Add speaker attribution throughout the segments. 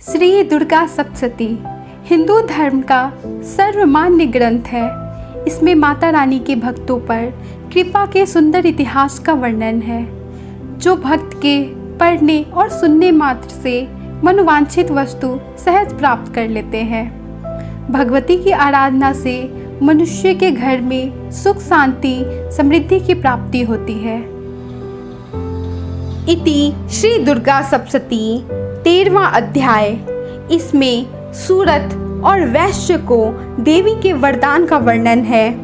Speaker 1: श्री दुर्गा सप्तशती हिंदू धर्म का सर्वमान्य ग्रंथ है। इसमें माता रानी के भक्तों पर कृपा के सुंदर इतिहास का वर्णन है, जो भक्त के पढ़ने और सुनने मात्र से मनोवांछित वस्तु सहज प्राप्त कर लेते हैं। भगवती की आराधना से मनुष्य के घर में सुख शांति समृद्धि की प्राप्ति होती है। इति श्री दुर्गा सप्तशती 13वां अध्याय। इसमें सूरत और वैश्य को देवी के वरदान का वर्णन है,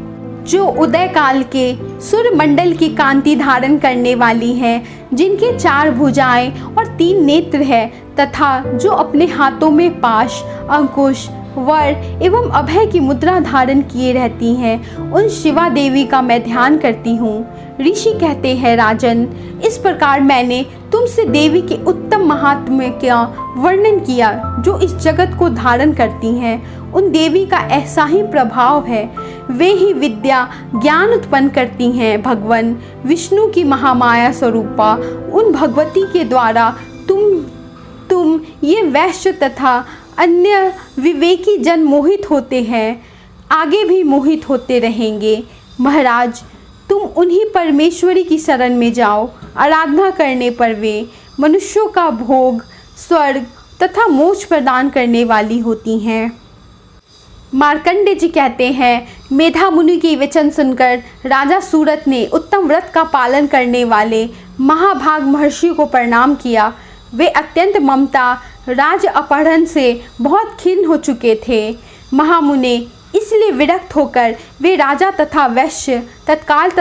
Speaker 1: जो उदय काल के सूर्य मंडल की कांति धारण करने वाली हैं, जिनके 4 भुजाएं और 3 नेत्र हैं, तथा जो अपने हाथों में पाश, अंकुश, वर एवं अभय की मुद्रा धारण किए रहती हैं। उन शिवा देवी का मैं ध्यान करती हूँ। ऋषि कहते हैं, राजन, इस प्रकार मैंने तुमसे देवी के उत्तम महात्म्य का वर्णन किया, जो इस जगत को धारण करती हैं। उन देवी का ऐसा ही प्रभाव है। वे ही विद्या ज्ञान उत्पन्न करती हैं। भगवान विष्णु की महामाया स्वरूपा उन भगवती के द्वारा तुम ये वैश्य तथा अन्य विवेकी जन मोहित होते हैं, आगे भी मोहित होते रहेंगे। महाराज, तुम उन्हीं परमेश्वरी की शरण में जाओ। आराधना करने पर वे मनुष्यों का भोग, स्वर्ग तथा मोक्ष प्रदान करने वाली होती हैं। मार्कंडेय जी कहते हैं, मेधा मुनि की वचन सुनकर राजा सूरत ने उत्तम व्रत का पालन करने वाले महाभाग महर्षि को प्रणाम किया। वे अत्यंत ममता राज अपहरण से बहुत खिन्न हो चुके थे। महामुने इसलिए विरक्त होकर वे राजा तथा वैश्य तत्काल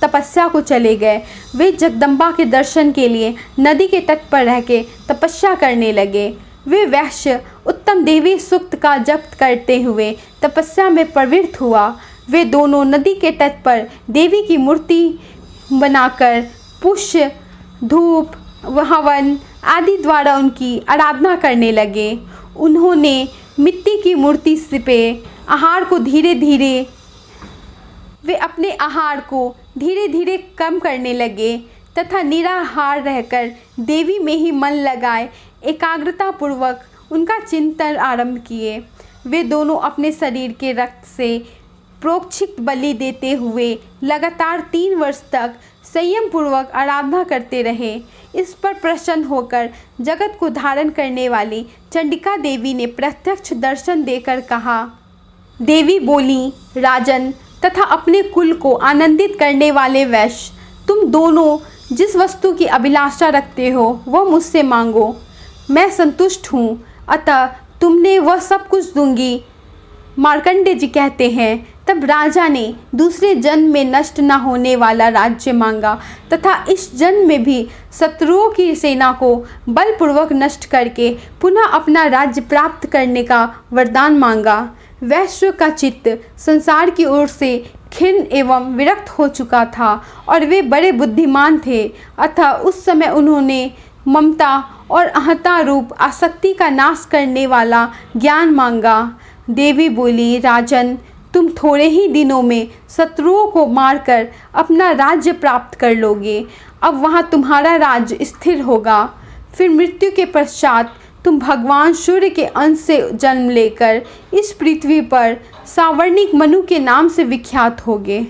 Speaker 1: तपस्या को चले गए। वे जगदम्बा के दर्शन के लिए नदी के तट पर रह के तपस्या करने लगे। वे वैश्य उत्तम देवी सूक्त का जप करते हुए तपस्या में प्रवृत्त हुआ। वे दोनों नदी के तट पर देवी की मूर्ति बनाकर पुष्य, धूप, हवन आदि द्वारा उनकी आराधना करने लगे। उन्होंने मिट्टी की मूर्ति से अपने आहार को धीरे धीरे कम करने लगे तथा निराहार रहकर देवी में ही मन लगाए एकाग्रता पूर्वक उनका चिंतन आरंभ किए। वे दोनों अपने शरीर के रक्त से प्रोक्षित बलि देते हुए लगातार 3 वर्ष तक संयम पूर्वक आराधना करते रहे। इस पर प्रसन्न होकर जगत को धारण करने वाली चंडिका देवी ने प्रत्यक्ष दर्शन देकर कहा। देवी बोली, राजन तथा अपने कुल को आनंदित करने वाले वैश्य, तुम दोनों जिस वस्तु की अभिलाषा रखते हो वह मुझसे मांगो, मैं संतुष्ट हूँ, अतः तुमने वह सब कुछ दूंगी। मार्कंडेय जी कहते हैं, तब राजा ने दूसरे जन्म में नष्ट न होने वाला राज्य मांगा तथा इस जन्म में भी शत्रुओं की सेना को बलपूर्वक नष्ट करके पुनः अपना राज्य प्राप्त करने का वरदान मांगा। वैश्य का चित्त संसार की ओर से खिन्न एवं विरक्त हो चुका था और वे बड़े बुद्धिमान थे, अतः उस समय उन्होंने ममता और अहंता रूप आसक्ति का नाश करने वाला ज्ञान मांगा। देवी बोली, राजन, तुम थोड़े ही दिनों में शत्रुओं को मारकर अपना राज्य प्राप्त कर लोगे। अब वहाँ तुम्हारा राज्य स्थिर होगा। फिर मृत्यु के पश्चात तुम भगवान सूर्य के अंश से जन्म लेकर इस पृथ्वी पर सावर्णिक मनु के नाम से विख्यात होगे।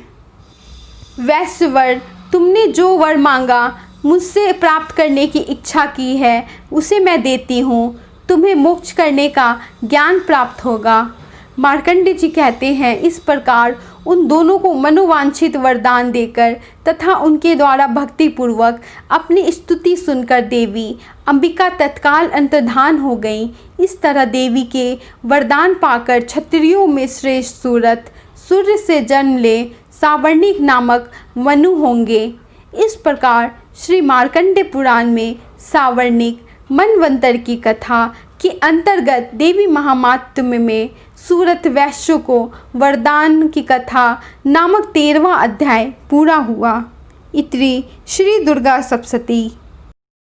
Speaker 1: वैश्यवर, तुमने जो वर मांगा मुझसे प्राप्त करने की इच्छा की है, उसे मैं देती हूँ। तुम्हें मोक्ष करने का ज्ञान प्राप्त होगा। मार्कंडेय जी कहते हैं, इस प्रकार उन दोनों को मनोवांछित वरदान देकर तथा उनके द्वारा भक्ति पूर्वक अपनी स्तुति सुनकर देवी अंबिका तत्काल अंतर्धान हो गई। इस तरह देवी के वरदान पाकर क्षत्रियों में श्रेष्ठ सूरत सूर्य से जन्म ले सावर्णिक नामक मनु होंगे। इस प्रकार श्री मार्कंडेय पुराण में सावर्णिक मनवंतर की कथा के अंतर्गत देवी महात्म्य में सूरत वैश्य को वरदान की कथा नामक 13वां अध्याय पूरा हुआ। इति श्री दुर्गा सप्तशती।